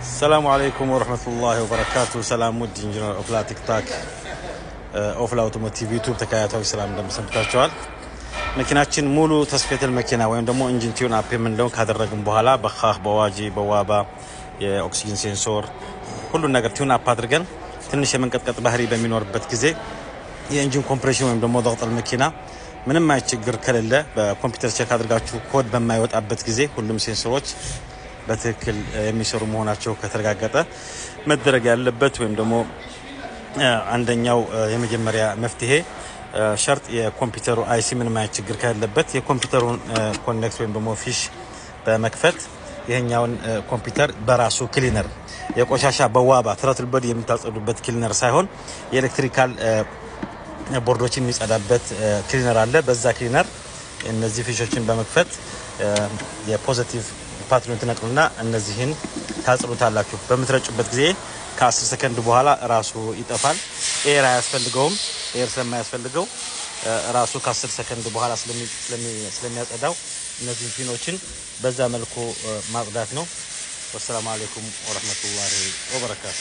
السلام عليكم ورحمة الله وبركاته. سلام ود إنجنير أوفلا تيك تاك أوفلا أوتوموتيف يوتيوب تكاياته وسلام دم سمتاشوال مكيناتشين مولو تصفية المكينة وين دمو إنجن تيون أبي من لون كهذا الرقم بحالا بخاخ بواجي بوابة أكسجين سنسور كله نقدر تيون أبادرجن تنشي من قد بحري بمينور بتكزي የኢንጂን ኮምፕሬሽን ወይም ደግሞ ضغط المكينة ምንም አይችግር ከሌለ በኮምፒውተር ቼክ አድርጋችሁ ኮድ በማይወጣበት ጊዜ ሁሉም ሴንሰሮች በትክክል የሚሰሩ መሆናቸው ከተረጋገጠ መደረግ ያለበት ወይም ደግሞ አንደኛው የመጀመሪያ መፍትሄ ሸርጥ የኮምፒውተሩ አይሲ ምንም አይችግር ከሌለበት የኮምፒውተሩን ኮኔክት ወይም ደግሞ ፊሽ በመክፈት ይሄኛውን ኮምፒውተር በራሱ ክሊነር የቆሻሻ በዋባ ትራትል ቦዲ የምታጸዱበት ክሊነር ሳይሆን የኤሌክትሪካል ቦርዶችን የሚጸዳበት ክሊነር አለ በዛ ክሊነር እነዚህ ፊሾችን በመክፈት የፖዚቲቭ ፓትሮን ተነቅሉና እነዚህን ታጽሩታላችሁ በመትረጩበት ጊዜ ከ10 ሰከንድ በኋላ ራሱ ይጠፋል ኤር አያስፈልገውም ኤር ስለማያስፈልገው ራሱ ከ10 ሰከንድ በኋላ ስለሚያጸዳው እነዚህ ፊኖችን በዛ መልኩ ማጽዳት ነው። ወሰላሙ አለይኩም ወራህመቱላሂ ወበረካቱ።